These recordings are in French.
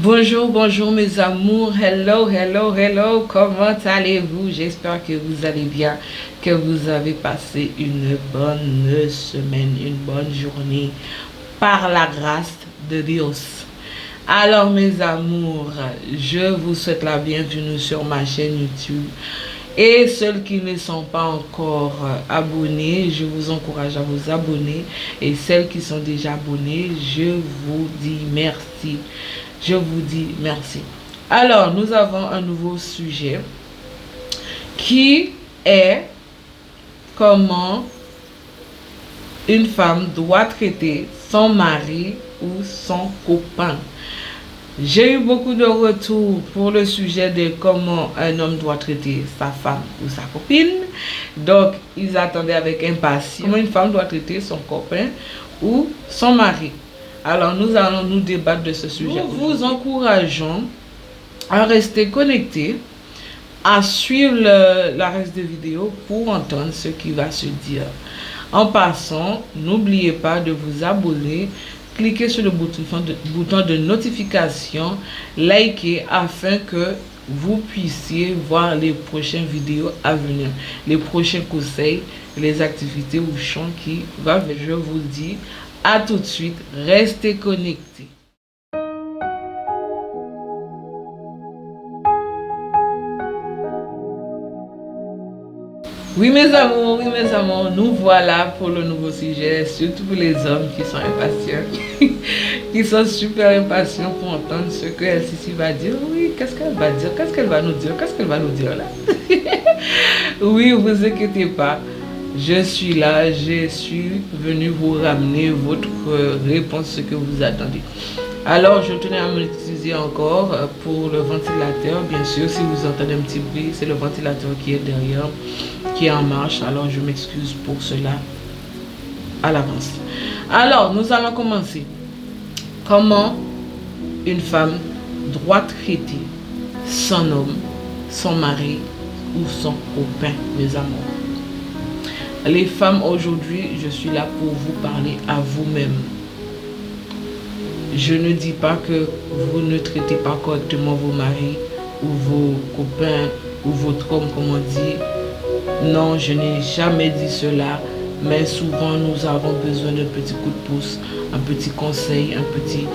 Bonjour, bonjour mes amours, hello, comment allez-vous? J'espère que vous allez bien, que vous avez passé une bonne semaine, une bonne journée, par la grâce de Dios. Alors mes amours, je vous souhaite la bienvenue sur ma chaîne YouTube. Et ceux qui ne sont pas encore abonnés, je vous encourage à vous abonner. Et celles qui sont déjà abonnées, je vous dis merci. Je vous dis merci. Alors, nous avons un nouveau sujet qui est comment une femme doit traiter son mari ou son copain. J'ai eu beaucoup de retours pour le sujet de comment un homme doit traiter sa femme ou sa copine. Donc, ils attendaient avec impatience comment une femme doit traiter son copain ou son mari. Alors, nous allons nous débattre de ce sujet. Nous vous encourageons à rester connectés, à suivre la reste de vidéo pour entendre ce qui va se dire. En passant, n'oubliez pas de vous abonner, cliquez sur le bouton de notification, likez afin que vous puissiez voir les prochaines vidéos à venir, les prochains conseils, les activités ou chants qui vont venir. Je vous dis à tout de suite, restez connectés. Oui mes amours, nous voilà pour le nouveau sujet, surtout pour les hommes qui sont impatients, qui sont super impatients pour entendre ce que LCC va dire. Oui, qu'est-ce qu'elle va dire, qu'est-ce qu'elle va nous dire, qu'est-ce qu'elle va nous dire là. Oui, vous inquiétez pas, je suis là, je suis venu vous ramener votre réponse, ce que vous attendez. Alors, je tenais à m'excuser encore pour le ventilateur. Bien sûr, si vous entendez un petit bruit, c'est le ventilateur qui est derrière, qui est en marche. Alors, je m'excuse pour cela à l'avance. Alors, nous allons commencer. Comment une femme doit traiter son homme, son mari ou son copain, mes amours. Les femmes, aujourd'hui, je suis là pour vous parler à vous-même. Je ne dis pas que vous ne traitez pas correctement vos maris ou vos copains ou votre homme, comme on dit. Non, je n'ai jamais dit cela. Mais souvent, nous avons besoin d'un petit coup de pouce, un petit conseil, un petit,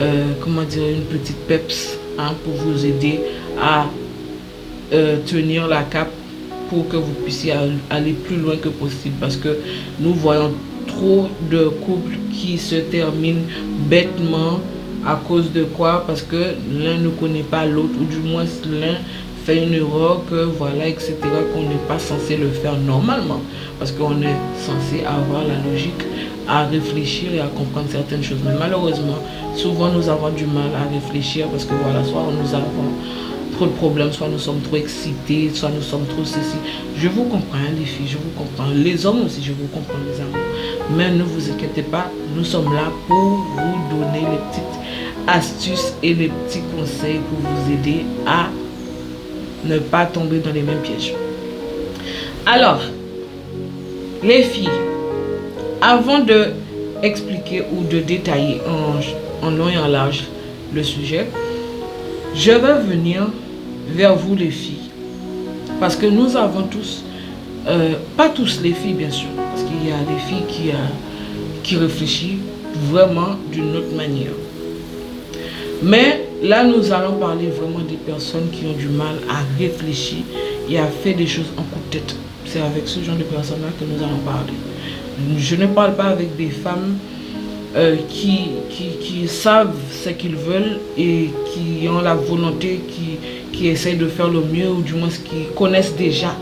une petite peps pour vous aider à tenir la cape pour que vous puissiez aller plus loin que possible. Parce que nous voyons trop de couples qui se terminent bêtement à cause de quoi? Parce que l'un ne connaît pas l'autre, ou du moins l'un fait une erreur que voilà, etc., qu'on n'est pas censé le faire normalement, parce qu'on est censé avoir la logique à réfléchir et à comprendre certaines choses. Mais malheureusement, souvent nous avons du mal à réfléchir parce que voilà, soit nous avons trop de problèmes, soit nous sommes trop excités, soit nous sommes trop ceci. Je vous comprends les filles, je vous comprends. Les hommes aussi, je vous comprends les amours. Mais ne vous inquiétez pas, nous sommes là pour vous donner les petites astuces et les petits conseils pour vous aider à ne pas tomber dans les mêmes pièges. Alors, les filles, avant de expliquer ou de détailler en long et en large le sujet, je vais venir vers vous les filles, parce que nous avons tous, pas tous les filles bien sûr, parce qu'il y a des filles qui réfléchissent vraiment d'une autre manière. Mais là, nous allons parler vraiment des personnes qui ont du mal à réfléchir et à faire des choses en coup de tête. C'est avec ce genre de personnes-là que nous allons parler. Je ne parle pas avec des femmes qui savent ce qu'ils veulent et qui ont la volonté, qui essayent de faire le mieux, ou du moins qui connaissent déjà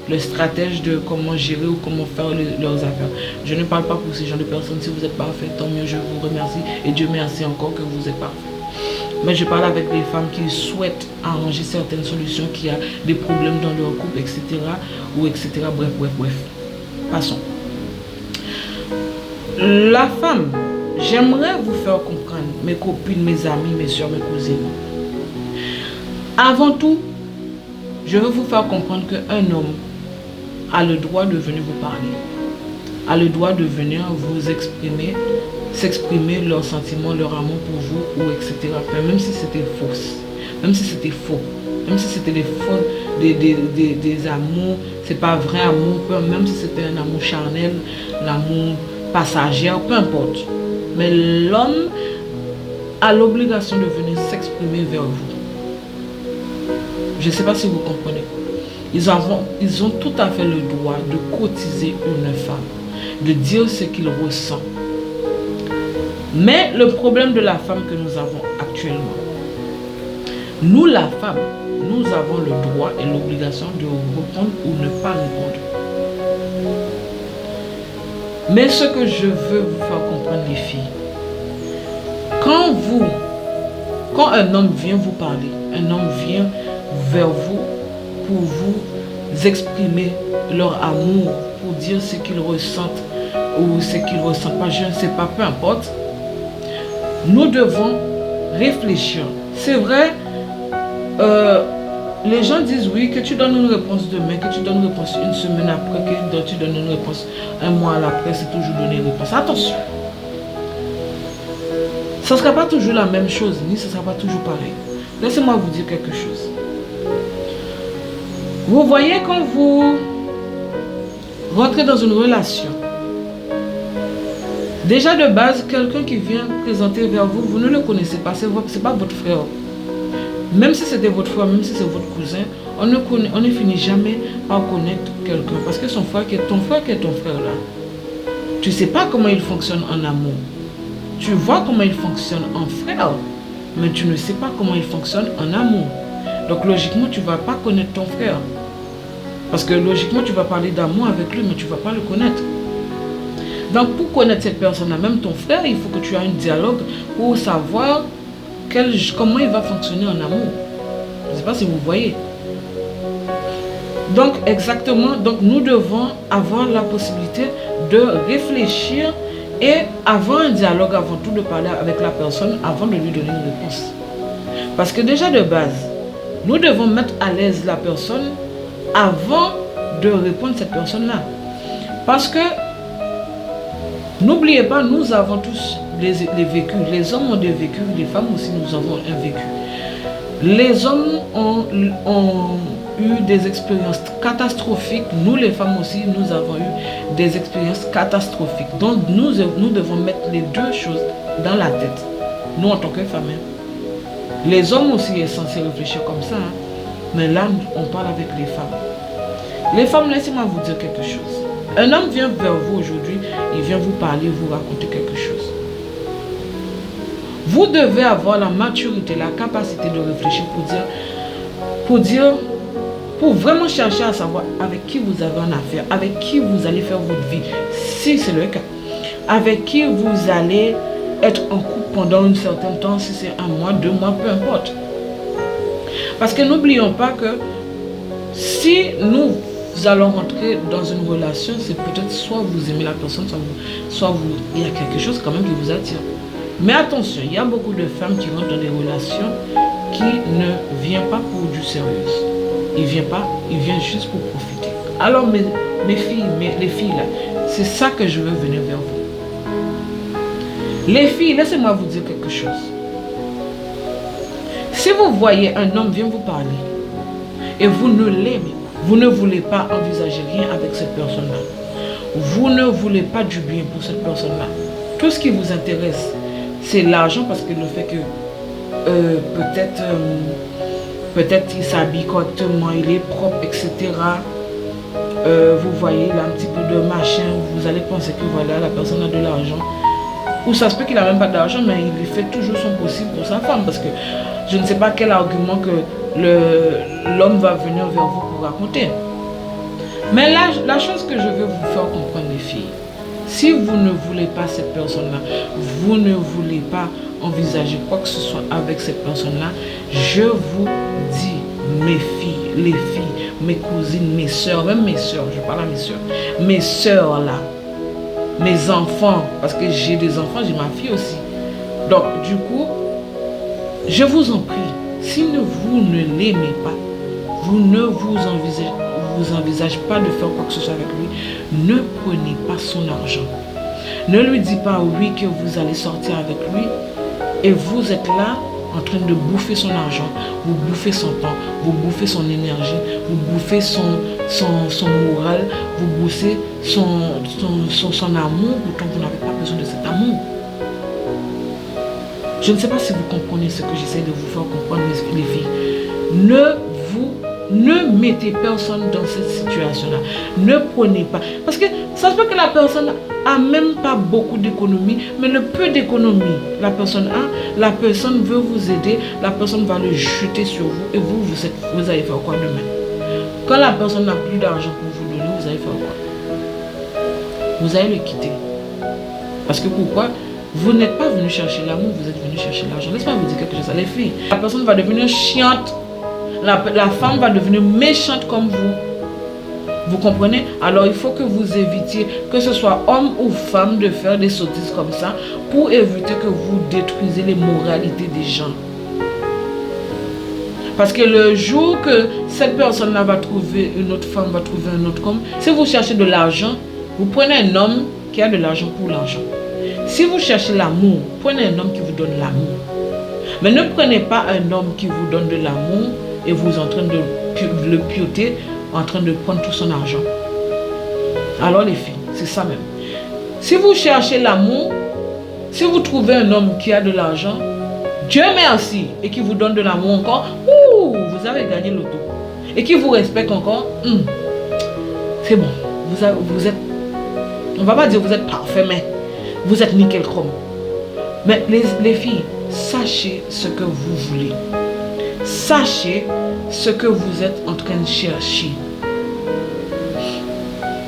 le stratège de comment gérer ou comment faire leurs affaires. Je ne parle pas pour ces genre de personnes. Si vous êtes parfait, tant mieux, je vous remercie et Dieu merci encore que vous êtes parfait. Mais je parle avec des femmes qui souhaitent arranger certaines solutions, qui ont des problèmes dans leur couple, etc. ou etc. Bref. Passons. La femme, j'aimerais vous faire comprendre, mes copines, mes amis, mes soeurs, mes cousines. Avant tout, je veux vous faire comprendre qu'un homme a le droit de venir vous parler, a le droit de venir vous exprimer s'exprimer leurs sentiments, leur amour pour vous, ou etc. Même si c'était faux, même si c'était faux, même si c'était des faux, des amours, c'est pas vrai amour, même si c'était un amour charnel, l'amour passager, peu importe. Mais l'homme a l'obligation de venir s'exprimer vers vous. Je ne sais pas si vous comprenez. Ils ont tout à fait le droit de courtiser une femme, de dire ce qu'il ressent. Mais le problème de la femme que nous avons actuellement, nous la femme, nous avons le droit et l'obligation de répondre ou ne pas répondre. Mais ce que je veux vous faire comprendre, les filles, quand un homme vient vous parler, un homme vient vers vous pour vous exprimer leur amour, pour dire ce qu'ils ressentent ou ce qu'ils ne ressentent pas, je ne sais pas, peu importe, nous devons réfléchir. C'est vrai, les gens disent oui, que tu donnes une réponse demain, que tu donnes une réponse une semaine après, que tu donnes une réponse un mois après, c'est toujours donner une réponse. Attention, ça ne sera pas toujours la même chose, ni ce ne sera pas toujours pareil. Laissez-moi vous dire quelque chose. Vous voyez, quand vous rentrez dans une relation, déjà de base, quelqu'un qui vient présenter vers vous, vous ne le connaissez pas, ce n'est pas votre frère. Même si c'était votre frère, même si c'est votre cousin, on ne finit jamais par connaître quelqu'un. Parce que ton frère qui est ton frère là, tu ne sais pas comment il fonctionne en amour. Tu vois comment il fonctionne en frère, mais tu ne sais pas comment il fonctionne en amour. Donc logiquement, tu ne vas pas connaître ton frère. Parce que logiquement, tu vas parler d'amour avec lui, mais tu ne vas pas le connaître. Donc pour connaître cette personne-là, même ton frère, il faut que tu aies un dialogue pour savoir comment il va fonctionner en amour. Je ne sais pas si vous voyez. Donc exactement, nous devons avoir la possibilité de réfléchir et avoir un dialogue avant tout, de parler avec la personne avant de lui donner une réponse. Parce que déjà de base, nous devons mettre à l'aise la personne avant de répondre à cette personne-là. Parce que, n'oubliez pas, nous avons tous les vécus. Les hommes ont des vécus, les femmes aussi, nous avons un vécu. Les hommes ont eu des expériences catastrophiques. Nous, les femmes aussi, nous avons eu des expériences catastrophiques. Donc, nous devons mettre les deux choses dans la tête. Nous, en tant que femmes. Les hommes aussi sont censés réfléchir comme ça. Mais là, on parle avec les femmes. Les femmes, laissez-moi vous dire quelque chose. Un homme vient vers vous aujourd'hui, il vient vous parler, vous raconter quelque chose. Vous devez avoir la maturité, la capacité de réfléchir pour vraiment chercher à savoir avec qui vous avez une affaire, avec qui vous allez faire votre vie, si c'est le cas. Avec qui vous allez être en couple pendant un certain temps, si c'est 1 mois, 2 mois, peu importe. Parce que n'oublions pas que si nous allons rentrer dans une relation, c'est peut-être soit vous aimez la personne, soit il y a quelque chose quand même qui vous attire. Mais attention, il y a beaucoup de femmes qui rentrent dans des relations qui ne viennent pas pour du sérieux. Ils viennent juste pour profiter. Alors mes filles, les filles là, c'est ça que je veux venir vers vous. Les filles, laissez-moi vous dire quelque chose. Si vous voyez un homme vient vous parler et vous ne l'aimez, vous ne voulez pas envisager rien avec cette personne-là. Vous ne voulez pas du bien pour cette personne-là. Tout ce qui vous intéresse, c'est l'argent, parce que le fait que peut-être il s'habille correctement, il est propre, etc. Vous voyez, il a un petit peu de machin, vous allez penser que voilà, la personne a de l'argent. Ou ça se peut qu'il n'a même pas d'argent, mais il fait toujours son possible pour sa femme. Parce que je ne sais pas quel argument que l'homme va venir vers vous pour raconter. Mais là, la chose que je veux vous faire comprendre, les filles, si vous ne voulez pas cette personne-là, vous ne voulez pas envisager quoi que ce soit avec cette personne-là, je vous dis, mes filles, les filles, mes cousines, mes soeurs, même mes soeurs, je parle à mes soeurs là, mes enfants, parce que j'ai des enfants, j'ai ma fille aussi. Donc, du coup, je vous en prie, si vous ne l'aimez pas, vous ne vous envisagez pas de faire quoi que ce soit avec lui, ne prenez pas son argent. Ne lui dis pas oui que vous allez sortir avec lui et vous êtes là en train de bouffer son argent, vous bouffez son temps, vous bouffez son énergie, vous bouffez son moral, vous bouffez son amour, pourtant vous n'avez pas besoin de cet amour. Je ne sais pas si vous comprenez ce que j'essaie de vous faire comprendre, les filles. Ne mettez personne dans cette situation-là. Ne prenez pas. Parce que ça se peut que la personne a même pas beaucoup d'économie, mais le peu d'économie, la personne a, la personne veut vous aider, la personne va le jeter sur vous et vous allez faire quoi demain? Quand la personne n'a plus d'argent pour vous donner, vous allez faire quoi? Vous allez le quitter. Parce que pourquoi? Vous n'êtes pas venu chercher l'amour, vous êtes venu chercher l'argent. Laisse-moi vous dire quelque chose à les filles. La personne va devenir chiante. La femme va devenir méchante comme vous. Vous comprenez? Alors il faut que vous évitiez, que ce soit homme ou femme, de faire des sottises comme ça pour éviter que vous détruisez les moralités des gens. Parce que le jour que cette personne-là va trouver une autre femme, va trouver un autre homme, si vous cherchez de l'argent, vous prenez un homme qui a de l'argent pour l'argent. Si vous cherchez l'amour, prenez un homme qui vous donne l'amour. Mais ne prenez pas un homme qui vous donne de l'amour et vous êtes en train de le pioter, en train de prendre tout son argent. Alors les filles, c'est ça même. Si vous cherchez l'amour, si vous trouvez un homme qui a de l'argent, Dieu merci, et qui vous donne de l'amour encore, vous avez gagné l'auto. Et qui vous respecte encore, c'est bon. Vous êtes, on ne va pas dire vous êtes parfait, mais vous êtes nickel chrome. Mais les filles, sachez ce que vous voulez. Sachez ce que vous êtes en train de chercher.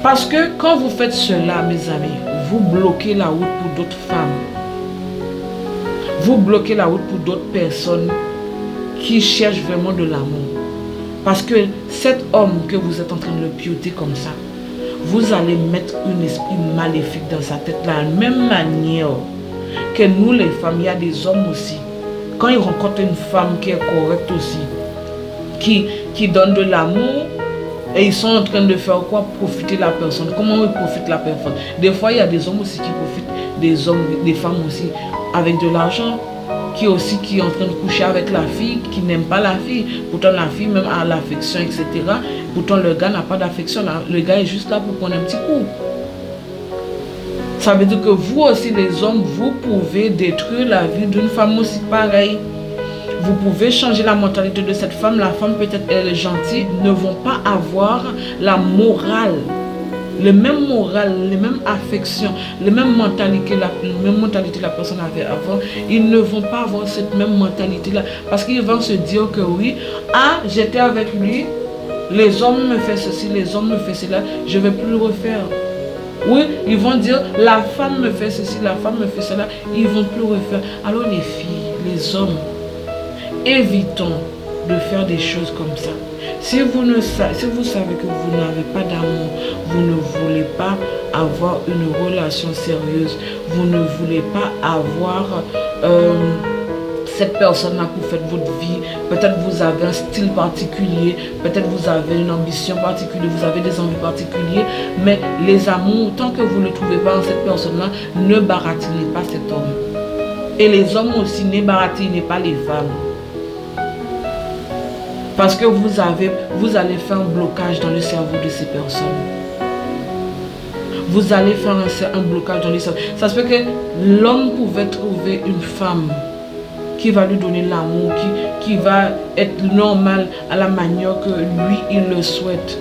Parce que quand vous faites cela, mes amis, vous bloquez la route pour d'autres femmes. Vous bloquez la route pour d'autres personnes qui cherchent vraiment de l'amour. Parce que cet homme que vous êtes en train de le pioter comme ça, vous allez mettre un esprit maléfique dans sa tête. De la même manière que nous les femmes, il y a des hommes aussi. Quand ils rencontrent une femme qui est correcte aussi, qui donne de l'amour, et ils sont en train de faire quoi? Profiter la personne. Comment ils profitent la personne? Des fois, il y a des hommes aussi qui profitent des femmes aussi avec de l'argent, qui est en train de coucher avec la fille, qui n'aime pas la fille. Pourtant, la fille même a l'affection, etc. Pourtant, le gars n'a pas d'affection. Le gars est juste là pour prendre un petit coup. Ça veut dire que vous aussi, les hommes, vous pouvez détruire la vie d'une femme aussi pareille. Vous pouvez changer la mentalité de cette femme. La femme, peut-être elle est gentille, ne vont pas avoir la morale. Le même moral, les mêmes affections, les mêmes mentalités, la personne avait avant. Ils ne vont pas avoir cette même mentalité-là. Parce qu'ils vont se dire que oui, j'étais avec lui, les hommes me font ceci, les hommes me font cela, je ne vais plus le refaire. Oui, ils vont dire, la femme me fait ceci, la femme me fait cela, ils ne vont plus refaire. Alors les filles, les hommes, évitons de faire des choses comme ça. Si vous savez que vous n'avez pas d'amour, vous ne voulez pas avoir une relation sérieuse, vous ne voulez pas avoir cette personne-là pour faire votre vie, peut-être vous avez un style particulier, peut-être vous avez une ambition particulière, vous avez des envies particulières, mais les amours, tant que vous ne trouvez pas en cette personne-là, ne baratinez pas cet homme. Et les hommes aussi, ne baratinez pas les femmes. Parce que vous allez faire un blocage dans le cerveau de ces personnes. Vous allez faire un blocage dans le cerveau. Ça se peut que l'homme pouvait trouver une femme qui va lui donner l'amour, qui va être normal à la manière que lui, il le souhaite.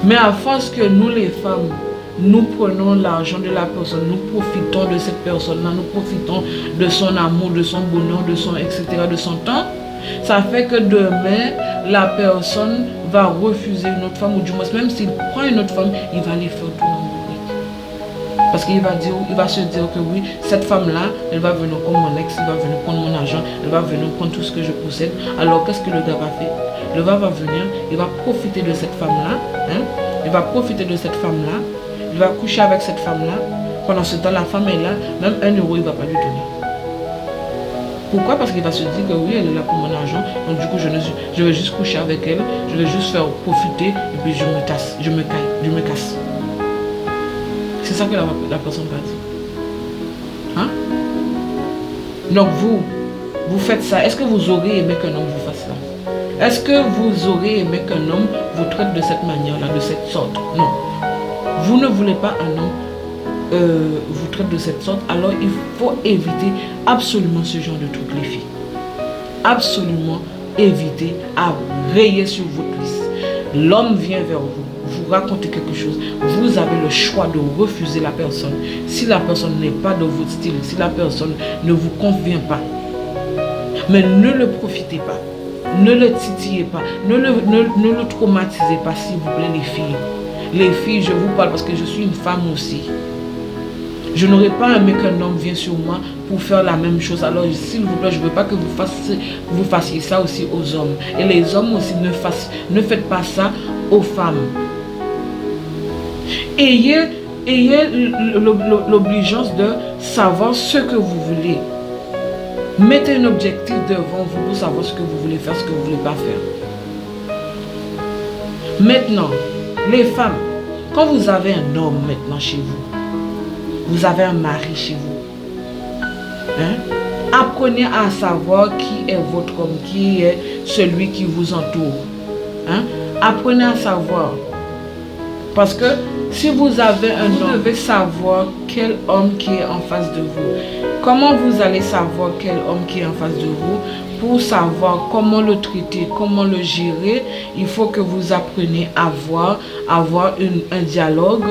Mais à force que nous, les femmes, nous prenons l'argent de la personne, nous profitons de cette personne-là, nous profitons de son amour, de son bonheur, de son etc., de son temps, ça fait que demain, la personne va refuser une autre femme, ou du moins, même s'il prend une autre femme, il va aller faire tout l'amour. Parce qu'il va se dire que oui, cette femme-là, elle va venir comme mon ex, elle va venir prendre mon argent, elle va venir prendre tout ce que je possède. Alors qu'est-ce que le gars va faire? Le gars va venir, il va profiter de cette femme-là, il va profiter de cette femme-là, il va coucher avec cette femme-là. Pendant ce temps, la femme est là, même 1 euro, il ne va pas lui donner. Pourquoi? Parce qu'il va se dire que oui, elle est là pour mon argent, donc du coup, je vais juste coucher avec elle, je vais juste faire profiter, et puis je me casse. C'est ça que la personne va dire. Hein? Donc vous faites ça. Est-ce que vous aurez aimé qu'un homme vous fasse ça? Est-ce que vous aurez aimé qu'un homme vous traite de cette manière-là, de cette sorte? Non. Vous ne voulez pas un homme vous traite de cette sorte, alors il faut éviter absolument ce genre de truc, les filles. Absolument éviter à rayer sur votre liste. L'homme vient vers vous, vous racontez quelque chose, vous avez le choix de refuser la personne. Si la personne n'est pas de votre style, si la personne ne vous convient pas, mais ne le profitez pas, ne le titillez pas, ne le traumatisez pas, s'il vous plaît, les filles. Les filles, je vous parle parce que je suis une femme aussi. Je n'aurais pas aimé qu'un homme vienne sur moi pour faire la même chose. Alors, s'il vous plaît, je ne veux pas que vous fassiez ça aussi aux hommes. Et les hommes aussi, ne faites pas ça aux femmes. Ayez l'obligeance de savoir ce que vous voulez. Mettez un objectif devant vous pour savoir ce que vous voulez faire, ce que vous ne voulez pas faire. Maintenant, les femmes, quand vous avez un homme maintenant chez vous, vous avez un mari chez vous, hein? Apprenez à savoir qui est votre homme, qui est celui qui vous entoure. Hein? Apprenez à savoir. Parce que si vous avez un homme, vous devez savoir quel homme qui est en face de vous. Comment vous allez savoir quel homme qui est en face de vous? Pour savoir comment le traiter, comment le gérer, il faut que vous appreniez à avoir un dialogue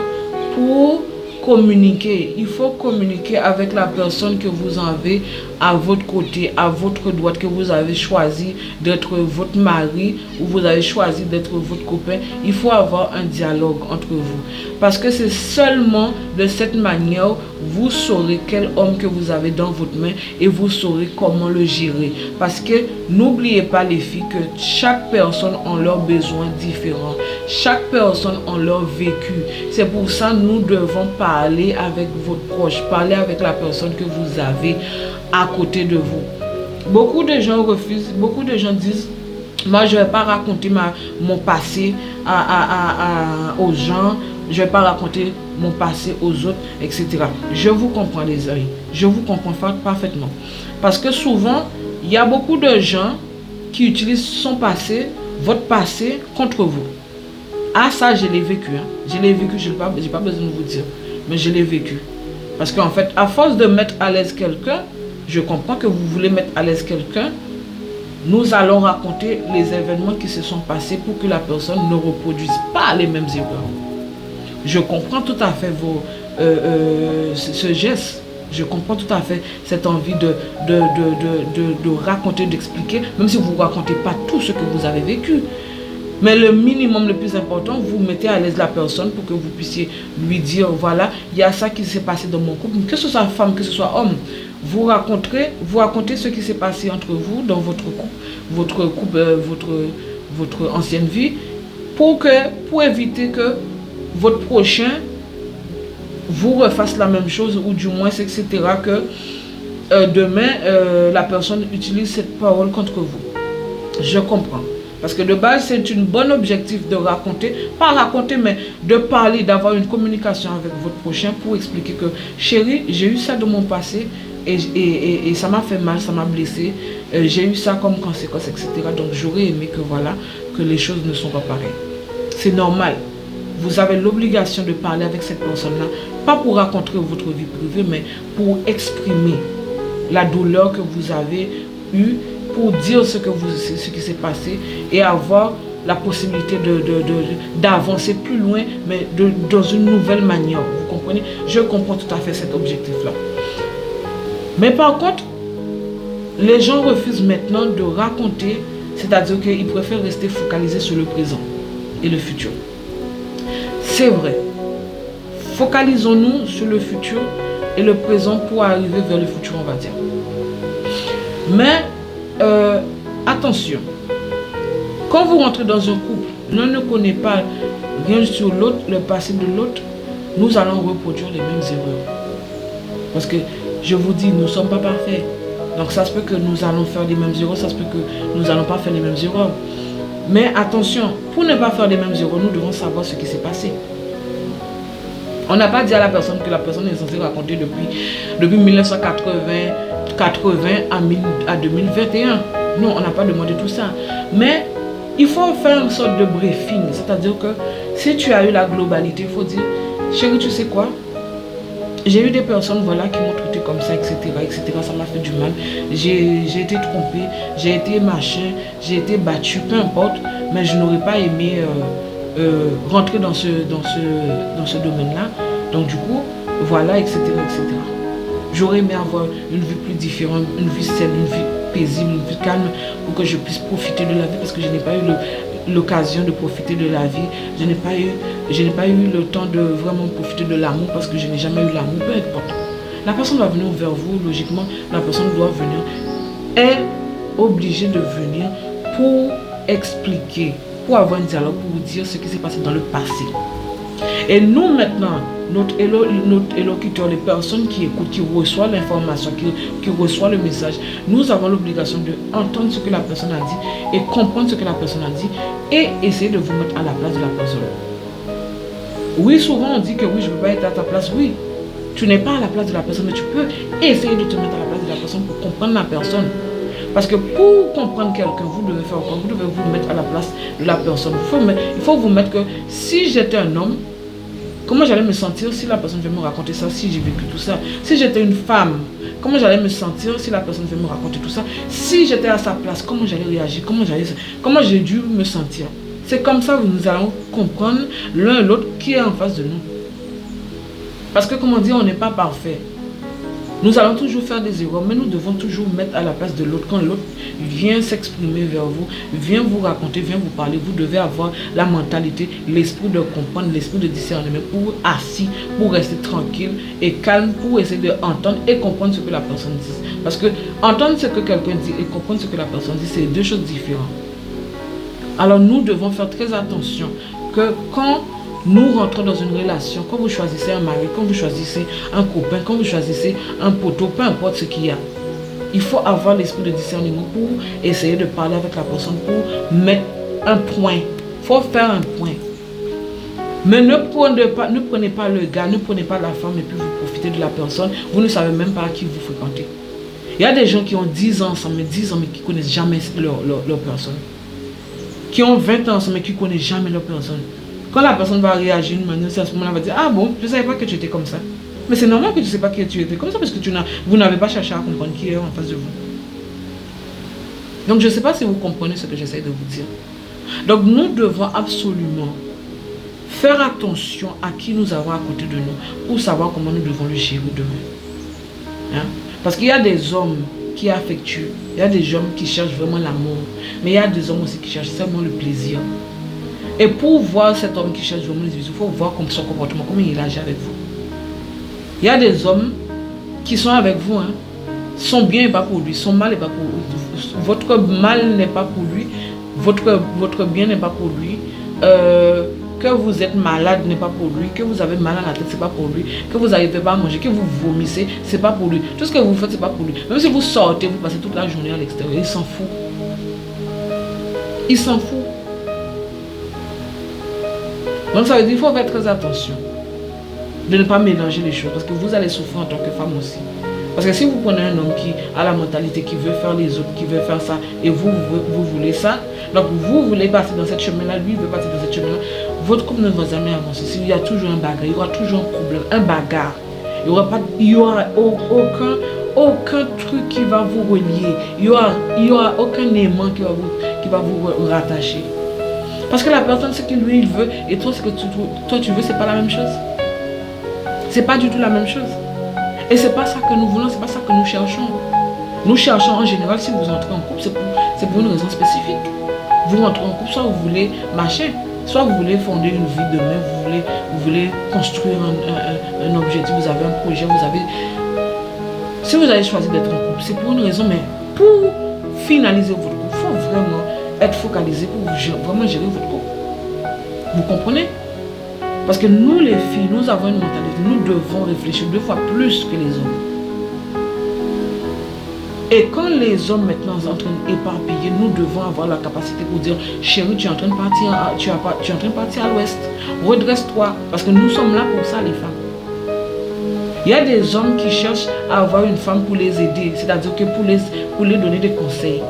pour communiquer. Il faut communiquer avec la personne que vous avez à votre côté, à votre droite, que vous avez choisi d'être votre mari ou vous avez choisi d'être votre copain. Il faut avoir un dialogue entre vous. Parce que c'est seulement de cette manière vous saurez quel homme que vous avez dans votre main et vous saurez comment le gérer. Parce que n'oubliez pas les filles que chaque personne a leurs besoins différents. Chaque personne a leur vécu. C'est pour ça que nous devons parler avec votre proche, parler avec la personne que vous avez à côté de vous. Beaucoup de gens refusent, beaucoup de gens disent moi je ne vais pas raconter mon passé aux gens, je ne vais pas raconter mon passé aux autres, etc. Je vous comprends les amis, je vous comprends parfaitement. Parce que souvent, il y a beaucoup de gens qui utilisent son passé, votre passé contre vous. Ah ça je l'ai vécu, hein. Je l'ai vécu, je n'ai pas besoin de vous dire, mais je l'ai vécu. Parce qu'en fait, à force de mettre à l'aise quelqu'un, je comprends que vous voulez mettre à l'aise quelqu'un, nous allons raconter les événements qui se sont passés pour que la personne ne reproduise pas les mêmes erreurs. Je comprends tout à fait ce geste. Je comprends tout à fait cette envie de raconter, d'expliquer, même si vous ne racontez pas tout ce que vous avez vécu. Mais le minimum le plus important, vous mettez à l'aise la personne pour que vous puissiez lui dire, voilà, il y a ça qui s'est passé dans mon couple, que ce soit femme, que ce soit homme. Vous racontez ce qui s'est passé entre vous, dans votre couple, votre ancienne vie, pour éviter que votre prochain vous refasse la même chose, ou du moins, etc., que demain, la personne utilise cette parole contre vous. Je comprends. Parce que de base, c'est un bon objectif de raconter, pas raconter, mais de parler, d'avoir une communication avec votre prochain pour expliquer que, chérie, j'ai eu ça dans mon passé et ça m'a fait mal, ça m'a blessé, j'ai eu ça comme conséquence, etc. Donc, j'aurais aimé que voilà, que les choses ne sont pas pareilles. C'est normal. Vous avez l'obligation de parler avec cette personne-là, pas pour raconter votre vie privée, mais pour exprimer la douleur que vous avez eue, pour dire ce qui s'est passé et avoir la possibilité d'avancer plus loin, mais dans une nouvelle manière. Vous comprenez? Je comprends tout à fait cet objectif-là. Mais par contre, les gens refusent maintenant de raconter, c'est-à-dire qu'ils préfèrent rester focalisés sur le présent et le futur. C'est vrai. Focalisons-nous sur le futur et le présent pour arriver vers le futur, on va dire. Mais attention, quand vous rentrez dans un couple, l'un ne connaît pas rien sur l'autre, le passé de l'autre, nous allons reproduire les mêmes erreurs. Parce que je vous dis, nous ne sommes pas parfaits. Donc ça se peut que nous allons faire les mêmes erreurs, ça se peut que nous n'allons pas faire les mêmes erreurs. Mais attention, pour ne pas faire les mêmes erreurs, nous devons savoir ce qui s'est passé. On n'a pas dit à la personne que la personne est censée raconter depuis 1980 à 2021. Non, on n'a pas demandé tout ça. Mais il faut faire une sorte de briefing. C'est-à-dire que si tu as eu la globalité, il faut dire, chérie, tu sais quoi? J'ai eu des personnes voilà, qui m'ont traité comme ça, etc., etc. Ça m'a fait du mal. J'ai été trompée, j'ai été machin, j'ai été battue, peu importe. Mais je n'aurais pas aimé rentrer dans ce domaine-là. Donc du coup, voilà, etc., etc. J'aurais aimé avoir une vie plus différente, une vie saine, une vie paisible, une vie calme, pour que je puisse profiter de la vie, parce que je n'ai pas eu l'occasion de profiter de la vie. Je n'ai pas eu le temps de vraiment profiter de l'amour, parce que je n'ai jamais eu l'amour. Peu importe. La personne va venir vers vous, logiquement, la personne doit venir. Elle est obligée de venir pour expliquer, pour avoir un dialogue, pour vous dire ce qui s'est passé dans le passé. Et nous maintenant, notre élocuteur, les personnes qui écoutent, qui reçoivent l'information, qui reçoivent le message, nous avons l'obligation d'entendre ce que la personne a dit et comprendre ce que la personne a dit et essayer de vous mettre à la place de la personne. Oui, souvent on dit que oui, je ne peux pas être à ta place. Oui, tu n'es pas à la place de la personne, mais tu peux essayer de te mettre à la place de la personne pour comprendre la personne. Parce que pour comprendre quelqu'un, vous devez faire quoi? Vous devez vous mettre à la place de la personne. Il faut vous mettre que si j'étais un homme, comment j'allais me sentir si la personne vient me raconter ça, si j'ai vécu tout ça? Si j'étais une femme, comment j'allais me sentir si la personne vient me raconter tout ça? Si j'étais à sa place, comment j'allais réagir? Comment j'ai dû me sentir? C'est comme ça que nous allons comprendre l'un et l'autre qui est en face de nous. Parce que, comme on dit, on n'est pas parfait. Nous allons toujours faire des erreurs, mais nous devons toujours mettre à la place de l'autre. Quand l'autre vient s'exprimer vers vous, vient vous raconter, vient vous parler, vous devez avoir la mentalité, l'esprit de comprendre, l'esprit de discernement pour assis, pour rester tranquille et calme, pour essayer d'entendre et comprendre ce que la personne dit. Parce que entendre ce que quelqu'un dit et comprendre ce que la personne dit, c'est deux choses différentes. Alors nous devons faire très attention que quand nous rentrons dans une relation, quand vous choisissez un mari, quand vous choisissez un copain, quand vous choisissez un poteau, peu importe ce qu'il y a, il faut avoir l'esprit de discernement pour essayer de parler avec la personne, pour mettre un point. Il faut faire un point. Mais ne prenez pas le gars, ne prenez pas la femme et puis vous profitez de la personne. Vous ne savez même pas à qui vous fréquentez. Il y a des gens qui ont 10 ans ensemble, mais qui ne connaissent jamais leur personne. Qui ont 20 ans ensemble, mais qui ne connaissent jamais leur personne. Quand la personne va réagir d'une manière, c'est à ce moment-là, elle va dire, ah bon, je ne savais pas que tu étais comme ça. Mais c'est normal que tu ne sais pas que tu étais comme ça, parce que vous n'avez pas cherché à comprendre qui est en face de vous. Donc je ne sais pas si vous comprenez ce que j'essaie de vous dire. Donc nous devons absolument faire attention à qui nous avons à côté de nous, pour savoir comment nous devons le gérer demain. Hein? Parce qu'il y a des hommes qui affectuent, il y a des hommes qui cherchent vraiment l'amour, mais il y a des hommes aussi qui cherchent seulement le plaisir. Et pour voir cet homme qui cherche vraiment les bisous, il faut voir son comportement, comment il agit avec vous. Il y a des hommes qui sont avec vous, hein. Son bien n'est pas pour lui, son mal n'est pas pour lui. Votre mal n'est pas pour lui, votre bien n'est pas pour lui. Que vous êtes malade n'est pas pour lui, que vous avez mal à la tête, c'est pas pour lui, que vous n'arrivez pas à manger, que vous vomissez, c'est pas pour lui. Tout ce que vous faites, c'est pas pour lui. Même si vous sortez, vous passez toute la journée à l'extérieur, il s'en fout. Il s'en fout. Donc ça veut dire qu'il faut faire très attention de ne pas mélanger les choses, parce que vous allez souffrir en tant que femme aussi. Parce que si vous prenez un homme qui a la mentalité, qui veut faire les autres, qui veut faire ça, et vous voulez ça, donc vous voulez passer dans cette chemin-là, lui veut passer dans cette chemin-là, votre couple ne va jamais avancer. S'il y a toujours un bagarre, il y aura toujours un problème, un bagarre. Il n'y aura aucun truc qui va vous relier. Il n'y aura aucun aimant qui va vous rattacher. Parce que la personne, ce que lui il veut, et toi, ce que toi tu veux, c'est pas la même chose. C'est pas du tout la même chose. Et c'est pas ça que nous voulons, c'est pas ça que nous cherchons. Nous cherchons en général, si vous entrez en couple, c'est pour une raison spécifique. Vous rentrez en couple, soit vous voulez marcher, soit vous voulez fonder une vie demain, vous voulez construire un objectif, vous avez un projet, Si vous avez choisi d'être en couple, c'est pour une raison, mais pour finaliser votre couple, il faut vraiment être focalisé pour vraiment gérer votre couple. Vous comprenez? Parce que nous les filles, nous avons une mentalité, nous devons réfléchir 2 fois plus que les hommes. Et quand les hommes maintenant sont en train d'éparpiller, nous devons avoir la capacité pour dire, chérie, tu es en train de partir tu es en train de partir à l'ouest. Redresse-toi. Parce que nous sommes là pour ça, les femmes. Il y a des hommes qui cherchent à avoir une femme pour les aider, c'est-à-dire que pour les donner des conseils.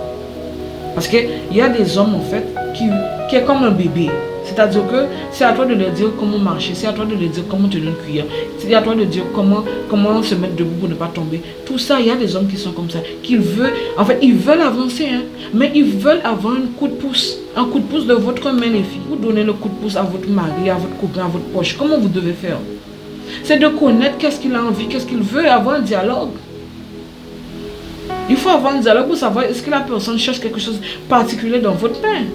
Parce qu'il y a des hommes en fait qui est comme un bébé. C'est-à-dire que c'est à toi de leur dire comment marcher, c'est à toi de leur dire comment tenir une cuillère, c'est à toi de dire comment se mettre debout pour ne pas tomber. Tout ça, il y a des hommes qui sont comme ça, ils veulent avancer, hein, mais ils veulent avoir un coup de pouce de votre main, les filles. Vous donnez le coup de pouce à votre mari, à votre copain, à votre poche. Comment vous devez faire? C'est de connaître qu'est-ce qu'il a envie, qu'est-ce qu'il veut, et avoir un dialogue. Il faut avoir un dialogue pour savoir est-ce que la personne cherche quelque chose de particulier dans votre main.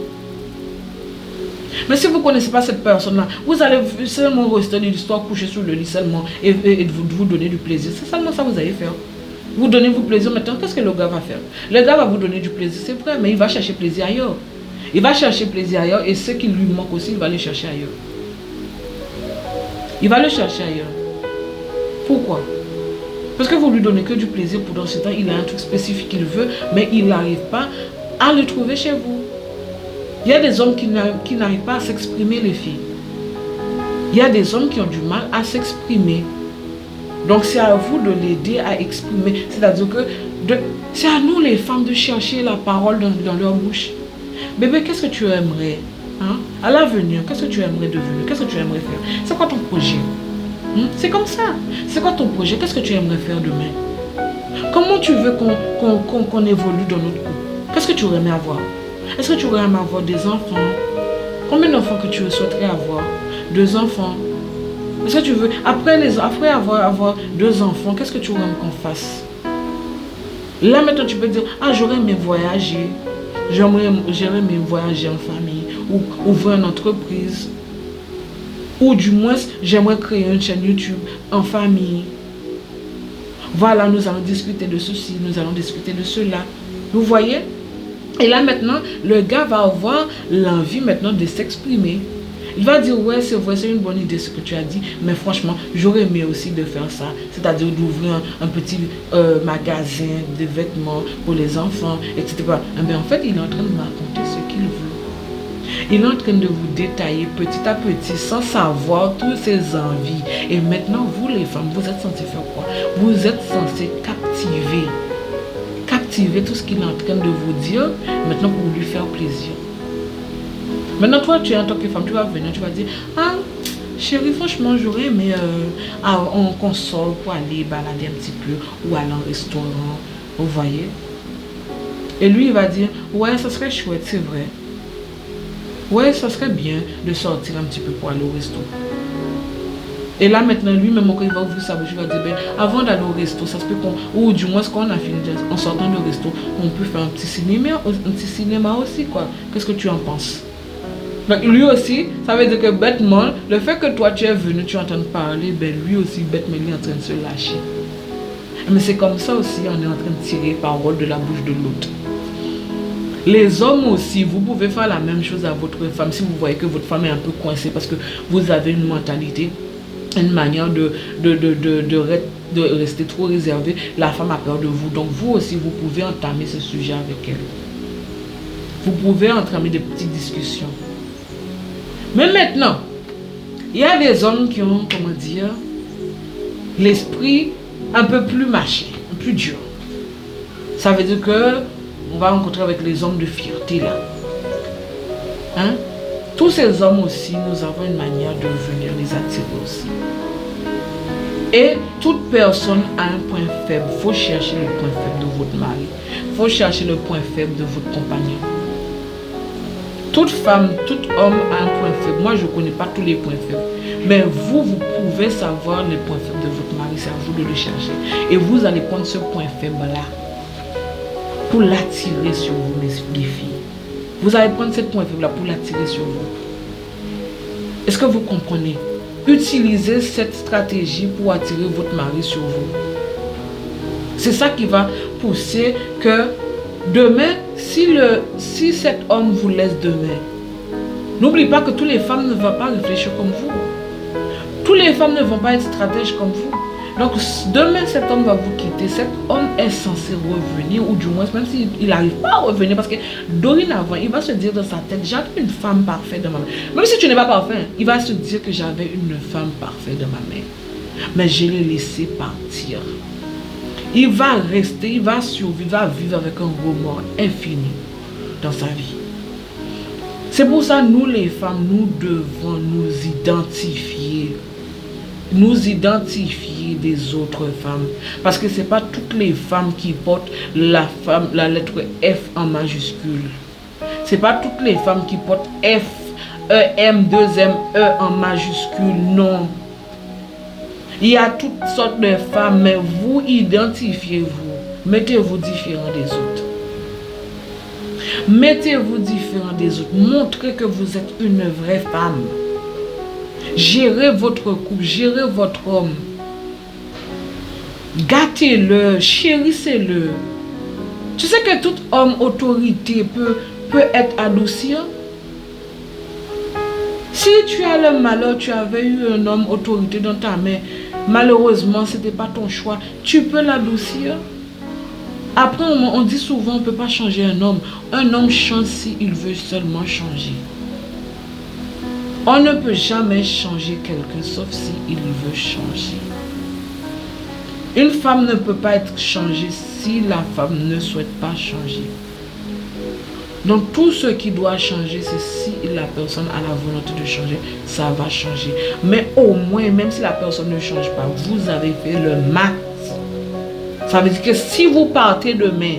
Mais si vous ne connaissez pas cette personne-là, vous allez seulement rester de l'histoire, coucher sur le lit seulement et vous donner du plaisir. C'est seulement ça que vous allez faire. Vous donnez du plaisir maintenant, qu'est-ce que le gars va faire? Le gars va vous donner du plaisir, c'est vrai, mais il va chercher plaisir ailleurs. Il va chercher plaisir ailleurs et ce qui lui manque aussi, il va le chercher ailleurs. Il va le chercher ailleurs. Pourquoi? Parce que vous lui donnez que du plaisir pour dans ce temps, il a un truc spécifique qu'il veut, mais il n'arrive pas à le trouver chez vous. Il y a des hommes qui n'arrivent pas à s'exprimer, les filles. Il y a des hommes qui ont du mal à s'exprimer. Donc c'est à vous de l'aider à exprimer. C'est-à-dire que c'est à nous les femmes de chercher la parole dans leur bouche. Bébé, qu'est-ce que tu aimerais à l'avenir, qu'est-ce que tu aimerais devenir? Qu'est-ce que tu aimerais faire? C'est quoi ton projet? C'est comme ça. C'est quoi ton projet? Qu'est-ce que tu aimerais faire demain? Comment tu veux qu'on évolue dans notre couple? Qu'est-ce que tu aurais aimé avoir? Est-ce que tu aurais aimé avoir des enfants? Combien d'enfants que tu souhaiterais avoir? 2 enfants. Est-ce que tu veux, après avoir 2 enfants, qu'est-ce que tu aurais aimé qu'on fasse? Là maintenant tu peux dire, j'aurais aimé voyager. J'aimerais aimé voyager en famille. Ou ouvrir une entreprise. Ou du moins, j'aimerais créer une chaîne YouTube en famille. Voilà, nous allons discuter de ceci, nous allons discuter de cela. Vous voyez? Et là maintenant, le gars va avoir l'envie maintenant de s'exprimer. Il va dire, ouais, c'est vrai, c'est une bonne idée ce que tu as dit, mais franchement, j'aurais aimé aussi de faire ça. C'est-à-dire d'ouvrir un petit magasin de vêtements pour les enfants, etc. Mais en fait, il est en train de me raconter ce qu'il veut. Il est en train de vous détailler petit à petit, sans savoir toutes ses envies. Et maintenant, vous les femmes, vous êtes censés faire quoi? Vous êtes censés captiver tout ce qu'il est en train de vous dire, maintenant pour lui faire plaisir. Maintenant, toi, tu es en tant que femme, tu vas venir, tu vas dire, chérie, franchement, j'aurais aimé en console pour aller balader un petit peu ou aller en restaurant, vous voyez. Et lui, il va dire, ouais, ça serait chouette, c'est vrai. Ouais, ça serait bien de sortir un petit peu pour aller au resto. Et là, maintenant, lui-même, quand il va ouvrir sa bouche, il va dire, avant d'aller au resto, ça se peut ou du moins, quand on a fini en sortant du resto, on peut faire un petit cinéma aussi, quoi. Qu'est-ce que tu en penses? Donc, lui aussi, ça veut dire que bêtement, le fait que toi, tu es venu, tu entends parler, lui aussi, bêtement, il est en train de se lâcher. Mais c'est comme ça aussi, on est en train de tirer parole de la bouche de l'autre. Les hommes aussi, vous pouvez faire la même chose à votre femme si vous voyez que votre femme est un peu coincée parce que vous avez une mentalité, une manière de rester trop réservé. La femme a peur de vous. Donc vous aussi, vous pouvez entamer ce sujet avec elle. Vous pouvez entamer des petites discussions. Mais maintenant, il y a des hommes qui ont, comment dire, l'esprit un peu plus mâché, un peu plus dur. Ça veut dire que on va rencontrer avec les hommes de fierté là. Tous ces hommes aussi, nous avons une manière de venir les attirer aussi. Et toute personne a un point faible. Il faut chercher le point faible de votre mari. Il faut chercher le point faible de votre compagnon. Toute femme, tout homme a un point faible. Moi, je ne connais pas tous les points faibles. Mais vous pouvez savoir les points faibles de votre mari. C'est à vous de le chercher. Et vous allez prendre ce point faible-là pour l'attirer sur vous, les filles. Vous allez prendre ce point faible-là pour l'attirer sur vous. Est-ce que vous comprenez? Utilisez cette stratégie pour attirer votre mari sur vous. C'est ça qui va pousser que demain, si cet homme vous laisse demain, n'oubliez pas que toutes les femmes ne vont pas réfléchir comme vous. Toutes les femmes ne vont pas être stratèges comme vous. Donc, demain, cet homme va vous quitter. Cet homme est censé revenir, ou du moins, même s'il n'arrive pas à revenir, parce que dorénavant, il va se dire dans sa tête, j'avais une femme parfaite dans ma main. Même si tu n'es pas parfait, il va se dire que j'avais une femme parfaite dans ma main. Mais je l'ai laissé partir. Il va rester, il va survivre, il va vivre avec un remords infini dans sa vie. C'est pour ça, nous les femmes, nous devons nous identifier. Nous identifier des autres femmes. Parce que ce n'est pas toutes les femmes qui portent la lettre F en majuscule. Ce n'est pas toutes les femmes qui portent F, E, M, 2M, E en majuscule. Non. Il y a toutes sortes de femmes, mais vous identifiez-vous. Mettez-vous différent des autres. Mettez-vous différent des autres. Montrez que vous êtes une vraie femme. Gérez votre couple, gérez votre homme. Gâtez-le, chérissez-le. Tu sais que tout homme autorité peut être adouci. Si tu as le malheur, tu avais eu un homme autorité dans ta main, malheureusement, ce n'était pas ton choix, tu peux l'adoucir. Après, on dit souvent, on ne peut pas changer un homme. Un homme change s'il veut seulement changer. On ne peut jamais changer quelqu'un sauf s'il veut changer. Une femme ne peut pas être changée si la femme ne souhaite pas changer. Donc tout ce qui doit changer, c'est si la personne a la volonté de changer, ça va changer. Mais au moins, même si la personne ne change pas, vous avez fait le max. Ça veut dire que si vous partez demain,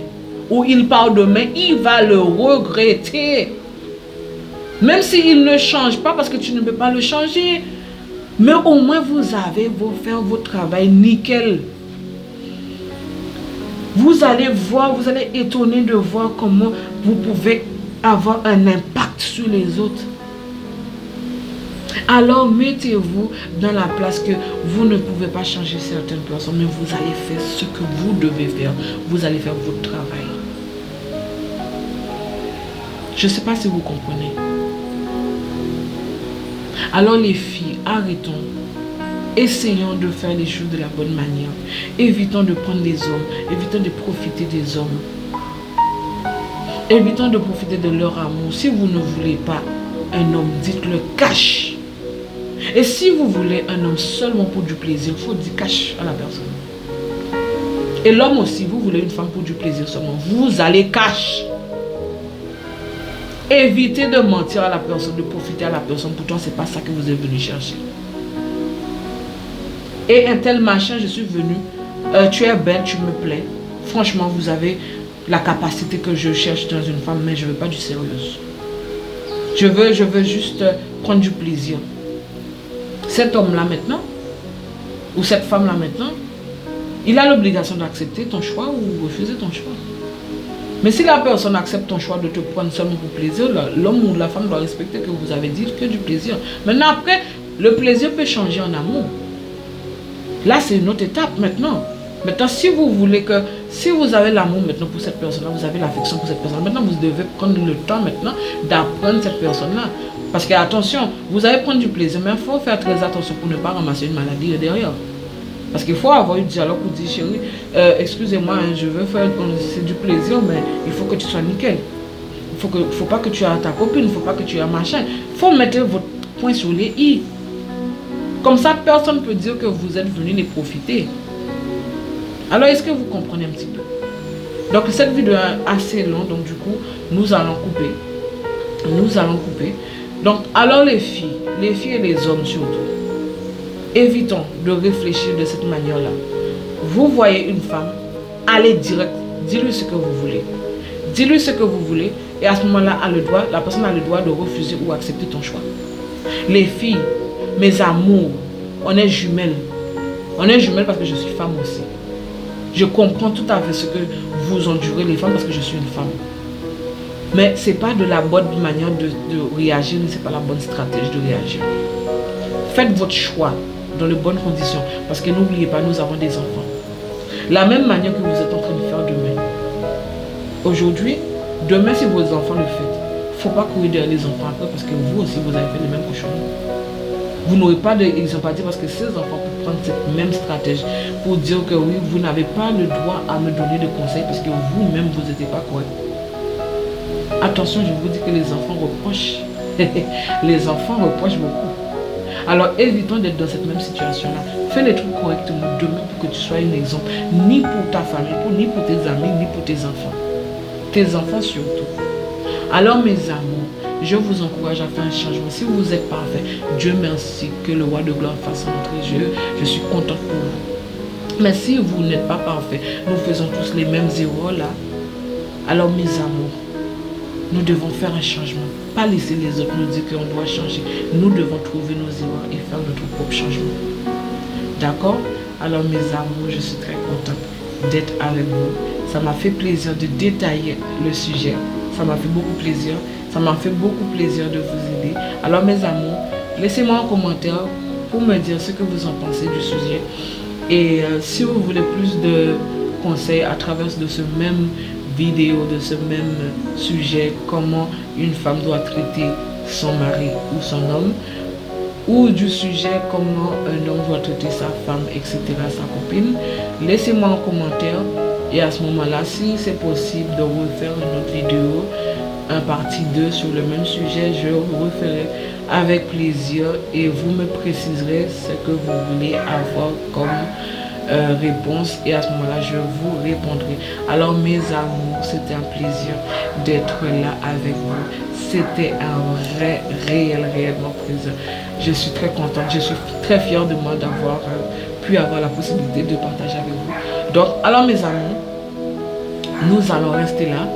ou il part demain, il va le regretter. Même s'il ne change pas, parce que tu ne peux pas le changer. Mais au moins, vous avez fait votre travail nickel. Vous allez voir, vous allez étonner de voir comment vous pouvez avoir un impact sur les autres. Alors mettez-vous dans la place que vous ne pouvez pas changer certaines personnes, mais vous allez faire ce que vous devez faire. Vous allez faire votre travail. Je ne sais pas si vous comprenez. Alors les filles, arrêtons. Essayons de faire les choses de la bonne manière. Évitons de prendre des hommes. Évitons de profiter des hommes. Évitons de profiter de leur amour. Si vous ne voulez pas un homme, dites-le cash. Et si vous voulez un homme seulement pour du plaisir, il faut dire cash à la personne. Et l'homme aussi, vous voulez une femme pour du plaisir seulement, vous allez cash. Évitez de mentir à la personne, de profiter à la personne. Pourtant, ce n'est pas ça que vous êtes venu chercher. Et un tel machin, je suis venu. Tu es belle, tu me plais. Franchement, vous avez la capacité que je cherche dans une femme, mais je ne veux pas du sérieux. Je veux juste prendre du plaisir. Cet homme-là maintenant, ou cette femme-là maintenant, il a l'obligation d'accepter ton choix ou refuser ton choix. Mais si la personne accepte ton choix de te prendre seulement pour plaisir, l'homme ou la femme doit respecter que vous avez dit que du plaisir. Maintenant, après, le plaisir peut changer en amour. Là, c'est une autre étape maintenant. Maintenant, si vous voulez que, si vous avez l'amour maintenant pour cette personne-là, vous avez l'affection pour cette personne, maintenant vous devez prendre le temps maintenant d'apprendre cette personne-là. Parce que attention, vous allez prendre du plaisir, mais il faut faire très attention pour ne pas ramasser une maladie derrière. Parce qu'il faut avoir eu dialogue pour dire, chérie, excusez-moi, je veux faire, c'est du plaisir, mais il faut que tu sois nickel. Il ne faut pas que tu aies ta copine, il ne faut pas que tu aies machin. Il faut mettre votre point sur les i. Comme ça, personne ne peut dire que vous êtes venu les profiter. Alors, est-ce que vous comprenez un petit peu? Donc, cette vidéo est assez longue, donc du coup, nous allons couper. Nous allons couper. Donc, alors les filles et les hommes surtout, évitons de réfléchir de cette manière-là. Vous voyez une femme, allez direct, dis-lui ce que vous voulez. Dis-lui ce que vous voulez, et à ce moment-là, la personne a le droit de refuser ou accepter ton choix. Les filles, mes amours, on est jumelles. On est jumelles parce que je suis femme aussi. Je comprends tout à fait ce que vous endurez les femmes parce que je suis une femme. Mais ce n'est pas de la bonne manière de réagir, ce n'est pas la bonne stratégie de réagir. Faites votre choix dans les bonnes conditions. Parce que n'oubliez pas, nous avons des enfants. La même manière que vous êtes en train de faire demain. Aujourd'hui, demain si vos enfants le font, il ne faut pas courir derrière les enfants après parce que vous aussi vous avez fait les mêmes cochons. Vous n'aurez pas d'empathie parce que ces enfants peuvent prendre cette même stratégie pour dire que oui, vous n'avez pas le droit à me donner de conseils parce que vous-même, vous n'étiez pas correct. Attention, je vous dis que les enfants reprochent. Les enfants reprochent beaucoup. Alors, évitons d'être dans cette même situation-là. Fais les trucs correctement demain pour que tu sois un exemple, ni pour ta famille, ni pour tes amis, ni pour tes enfants. Tes enfants surtout. Alors, mes amours, je vous encourage à faire un changement. Si vous êtes parfait, Dieu merci que le roi de gloire fasse entrer. Je suis contente pour vous. Mais si vous n'êtes pas parfait, nous faisons tous les mêmes erreurs là. Alors, mes amours, nous devons faire un changement. Pas laisser les autres nous dire qu'on doit changer. Nous devons trouver nos erreurs et faire notre propre changement. D'accord? Alors mes amours, je suis très contente d'être avec vous. Ça m'a fait plaisir de détailler le sujet. Ça m'a fait beaucoup plaisir. Ça m'a fait beaucoup plaisir de vous aider. Alors mes amours, laissez-moi un commentaire pour me dire ce que vous en pensez du sujet. Et si vous voulez plus de conseils à travers de ce même vidéo, de ce même sujet, comment une femme doit traiter son mari ou son homme, ou du sujet comment un homme doit traiter sa femme, etc., sa copine, laissez-moi un commentaire et à ce moment-là, si c'est possible de refaire une autre vidéo, un partie 2 sur le même sujet, je referai avec plaisir et vous me préciserez ce que vous voulez avoir comme réponse et à ce moment-là je vous répondrai. Alors mes amours, c'était un plaisir d'être là avec vous. C'était un réellement plaisir. Je suis très contente, je suis très fière de moi d'avoir pu avoir la possibilité de partager avec vous. Donc alors mes amis, nous allons rester là.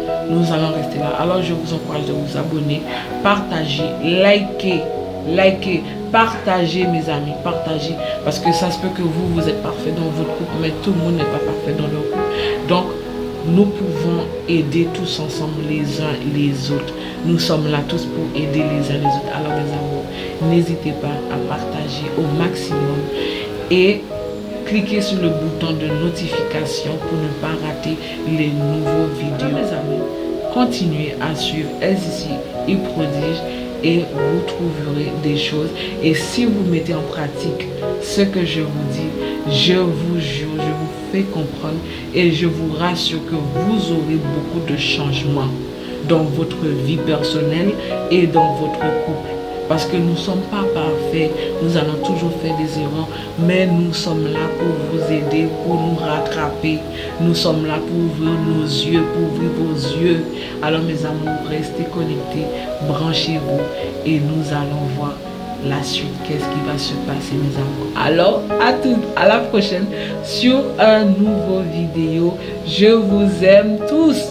Alors je vous encourage de vous abonner, partager, liker, partagez mes amis, partagez, parce que ça se peut que vous êtes parfait dans votre couple, mais tout le monde n'est pas parfait dans leur couple. Donc nous pouvons aider tous ensemble les uns les autres. Nous sommes là tous pour aider les uns les autres. Alors mes amours, n'hésitez pas à partager au maximum et cliquez sur le bouton de notification pour ne pas rater les nouveaux vidéos. Mes amis, continuez à suivre ici et prodige et vous trouverez des choses. Et si vous mettez en pratique ce que je vous dis, je vous jure, je vous fais comprendre et je vous rassure que vous aurez beaucoup de changements dans votre vie personnelle et dans votre couple. Parce que nous ne sommes pas parfaits, nous allons toujours faire des erreurs, mais nous sommes là pour vous aider, pour nous rattraper. Nous sommes là pour ouvrir nos yeux, pour ouvrir vos yeux. Alors mes amours, restez connectés, branchez-vous et nous allons voir la suite. Qu'est-ce qui va se passer mes amours? Alors à la prochaine sur un nouveau vidéo. Je vous aime tous.